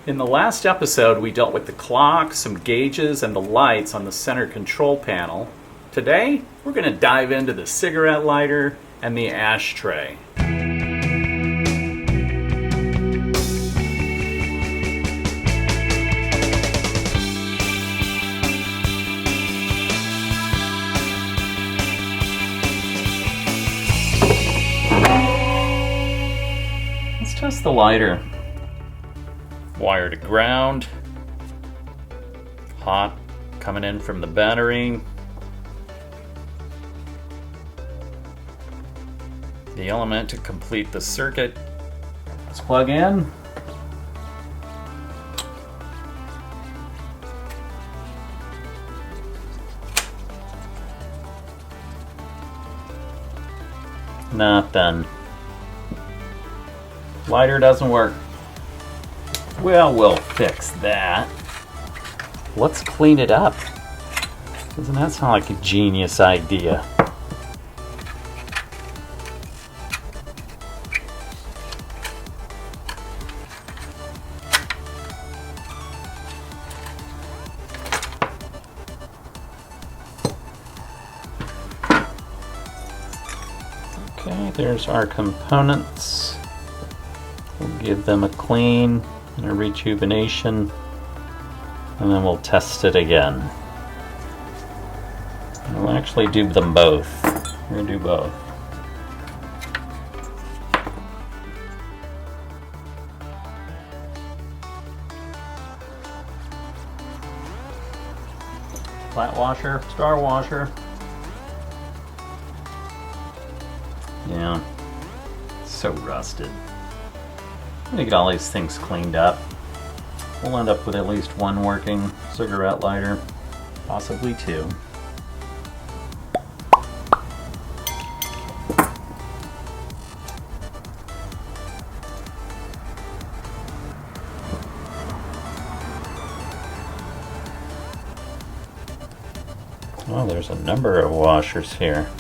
In the last episode, we dealt with the clock, some gauges, and the lights on the center control panel. Today, we're going to dive into the cigarette lighter and the ashtray. Let's test the lighter. Wire to ground, hot coming in from the battery. The element to complete the circuit. Let's plug in. Nothing. Lighter doesn't work. Well, we'll fix that. Let's clean it up. Doesn't that sound like a genius idea? Okay, there's our components. We'll give them a clean and a rejuvenation, and then we'll test it again. We'll actually do them both. We're gonna do both. Flat washer, star washer. Yeah, so rusted. I'm gonna get all these things cleaned up. We'll end up with at least one working cigarette lighter, possibly two. Oh, there's a number of washers here.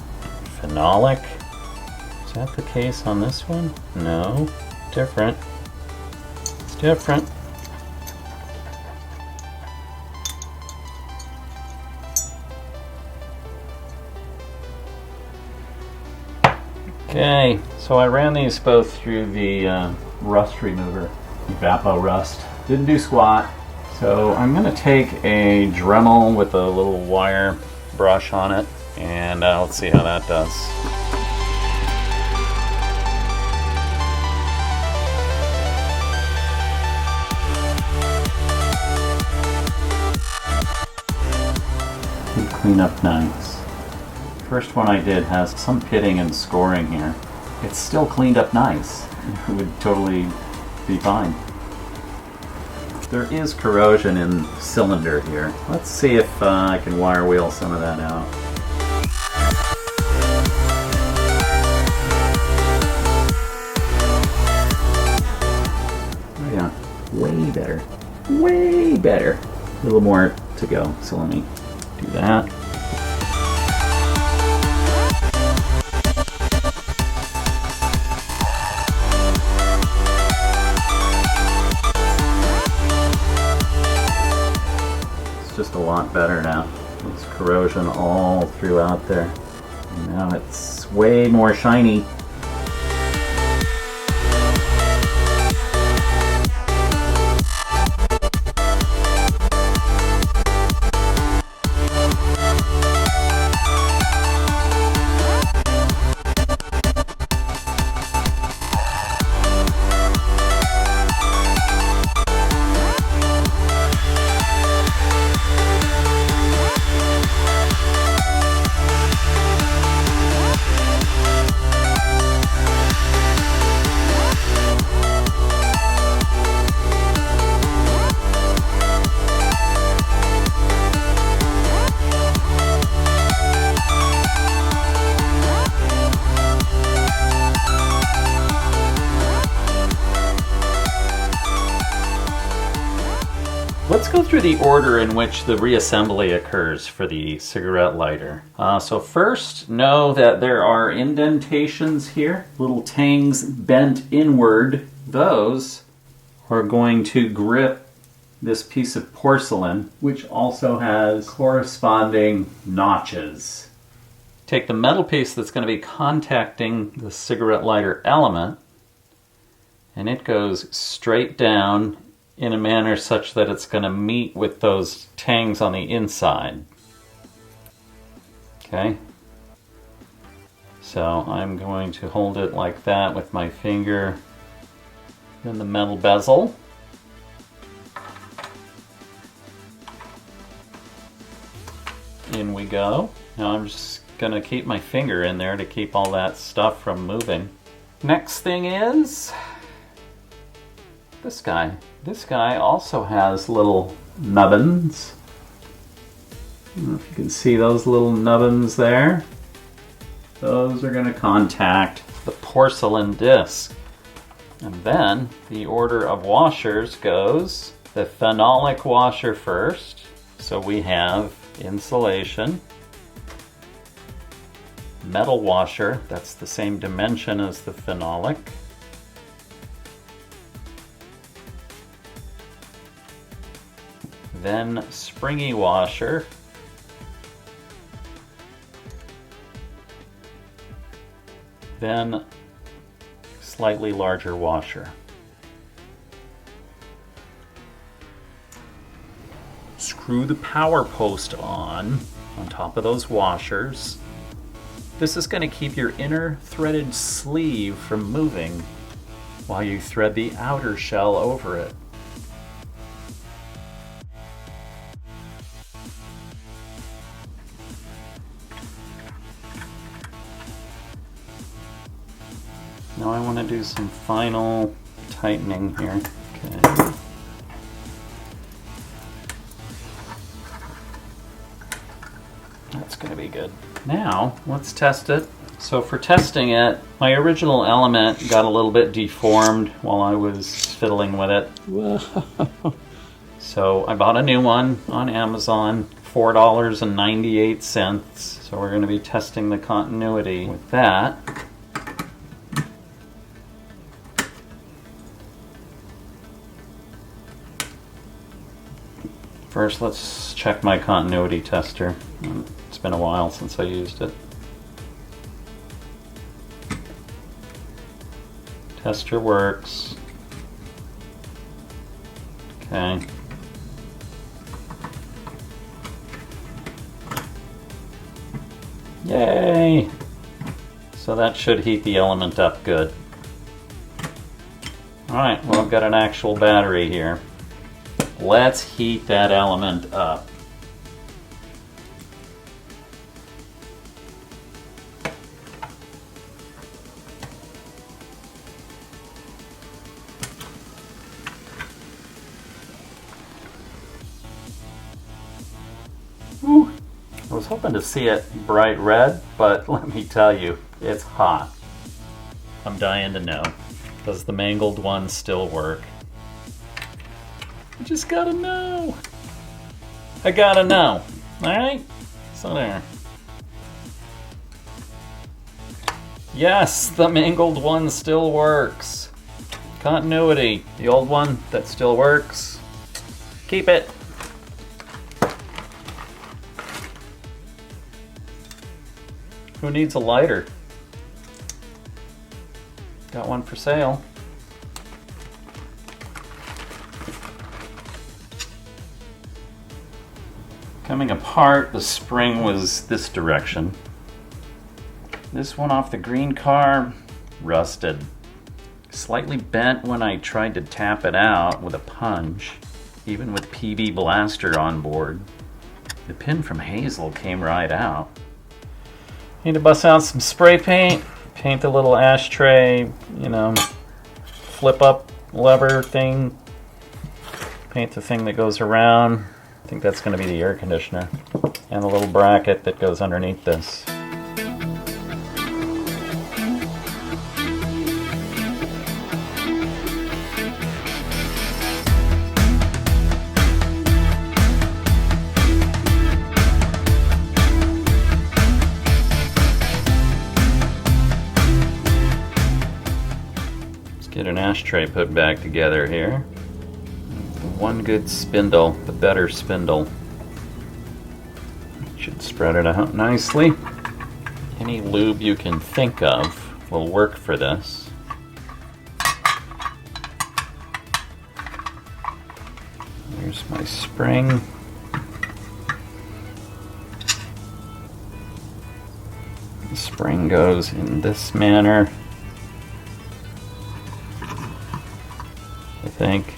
Phenolic. Is that the case on this one? No. Different. It's different. Okay, so I ran these both through the rust remover, Evapo Rust. Didn't do squat. So I'm going to take a Dremel with a little wire brush on it, and let's see how that does. Clean up nice. First one I did has some pitting and scoring here. It's still cleaned up nice. It would totally be fine. There is corrosion in the cylinder here. Let's see if I can wire wheel some of that out. Oh yeah, way better. Way better. A little more to go, so let me do that. It's just a lot better now. There's corrosion all throughout there. And now it's way more shiny. Let's go through the order in which the reassembly occurs for the cigarette lighter. So first, know that there are indentations here, little tangs bent inward. Those we're going to grip this piece of porcelain, which also has corresponding notches. Take the metal piece that's going to be contacting the cigarette lighter element, and it goes straight down in a manner such that it's going to meet with those tangs on the inside. Okay? So I'm going to hold it like that with my finger in the metal bezel. In we go. Now I'm just going to keep my finger in there to keep all that stuff from moving. Next thing is this guy. This guy also has little nubbins. I don't know if you can see those little nubbins there. Those are going to contact the porcelain disc. And then the order of washers goes the phenolic washer first. So we have insulation, metal washer, that's the same dimension as the phenolic, then springy washer, then slightly larger washer. Screw the power post on top of those washers. This is going to keep your inner threaded sleeve from moving while you thread the outer shell over it. Now I want to do some final tightening here. Okay. That's going to be good. Now, let's test it. So for testing it, my original element got a little bit deformed while I was fiddling with it. Whoa. So I bought a new one on Amazon, $4.98. So we're going to be testing the continuity with that. First, let's check my continuity tester. It's been a while since I used it. Tester works. Okay. Yay! So that should heat the element up good. Alright, well I've got an actual battery here. Let's heat that element up. Whew. I was hoping to see it bright red, but let me tell you, it's hot. I'm dying to know. Does the mangled one still work? I just gotta know. I gotta know. Alright? So there. Yes, the mangled one still works. Continuity. The old one that still works. Keep it. Who needs a lighter? Got one for sale. Coming apart, the spring was this direction. This one off the green car, rusted. Slightly bent when I tried to tap it out with a punch, even with PB Blaster on board. The pin from Hazel came right out. Need to bust out some spray paint, paint the little ashtray, flip up lever thing, paint the thing that goes around. I think that's going to be the air conditioner, and the little bracket that goes underneath this. ashtray put back together here. One good spindle, the better spindle. Should spread it out nicely. Any lube you can think of will work for this. Here's my spring. The spring goes in this manner, I think.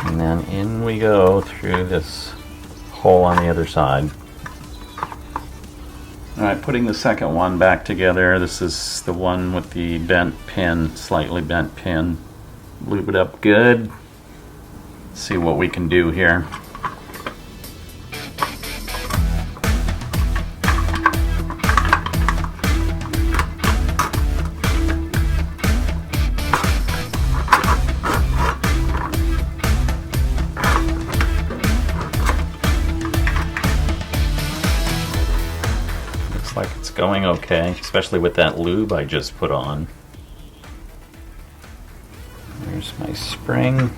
And then in we go through this hole on the other side. Alright, putting the second one back together. This is the one with the bent pin, slightly bent pin. Lube it up good. See what we can do here. Looks like it's going okay, especially with that lube I just put on. There's my spring.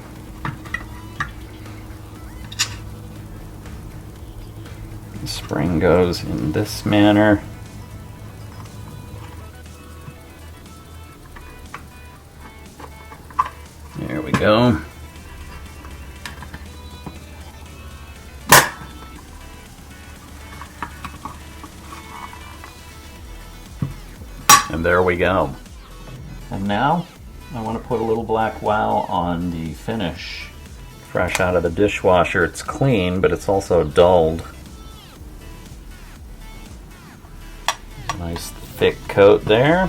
The spring goes in this manner. There we go. And there we go. And now I want to put a little BlackWow on the finish. Fresh out of the dishwasher, it's clean, but it's also dulled. Nice thick coat there.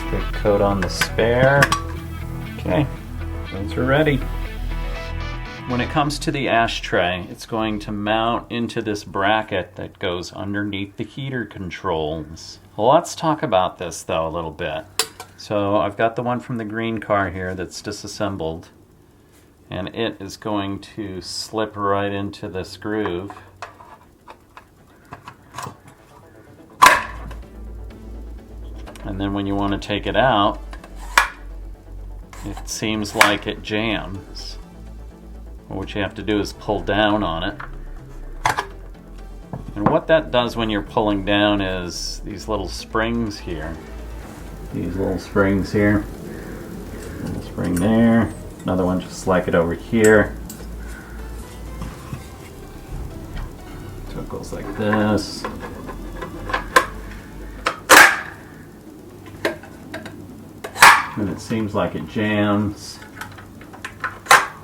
Thick coat on the spare. Okay, those are ready. When it comes to the ashtray, it's going to mount into this bracket that goes underneath the heater controls. Well, let's talk about this though a little bit. So I've got the one from the green car here that's disassembled, and it is going to slip right into this groove. And then when you want to take it out, it seems like it jams. What you have to do is pull down on it. And what that does when you're pulling down is these little springs here. These little springs here. Little spring there. Another one just like it over here. So it goes like this. And it seems like it jams.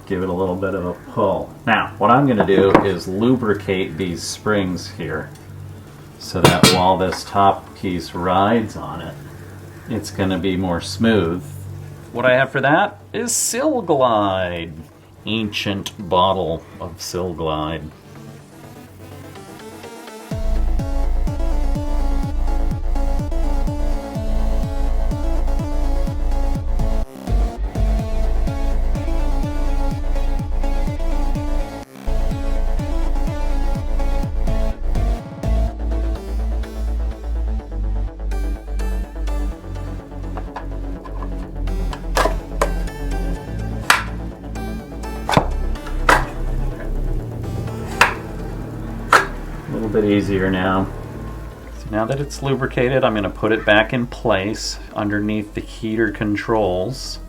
Give it a little bit of a pull. Now, what I'm going to do is lubricate these springs here so that while this top piece rides on it, it's going to be more smooth. What I have for that is SylGlide. Ancient bottle of SylGlide. A little bit easier now. So now that it's lubricated, I'm going to put it back in place underneath the heater controls.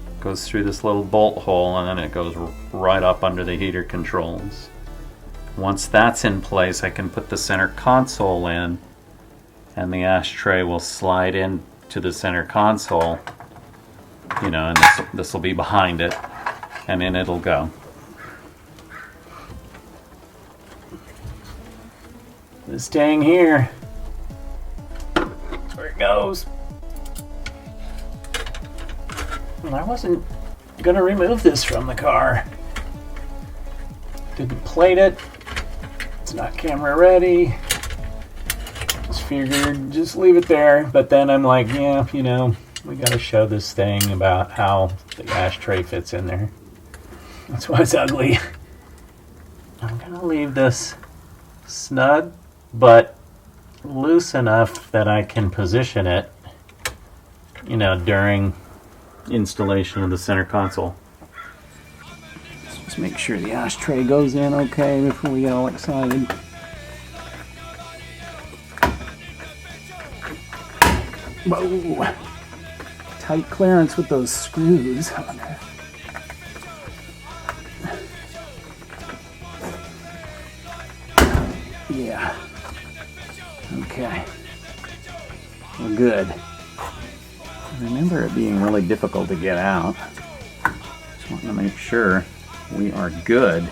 It goes through this little bolt hole and then it goes right up under the heater controls. Once that's in place, I can put the center console in and the ashtray will slide into the center console, you know, and this will be behind it, and in it'll go. This dang here, that's where it goes. Well, I wasn't gonna remove this from the car. Didn't plate it. It's not camera ready. Just figured just leave it there. But then I'm like, yeah, you know, we got to show this thing about how the ashtray fits in there. That's why it's ugly. I'm going to leave this snug, but loose enough that I can position it, you know, during installation of the center console. Just make sure the ashtray goes in okay before we get all excited. Whoa! Tight clearance with those screws on there. Yeah. Okay. We're good. I remember it being really difficult to get out. Just want to make sure we are good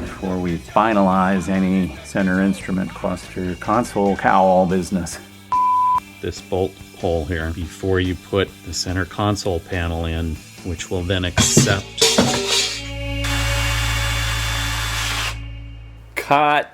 before we finalize any center instrument cluster console cowl business. This bolt hole here before you put the center console panel in, which will then accept. Cut.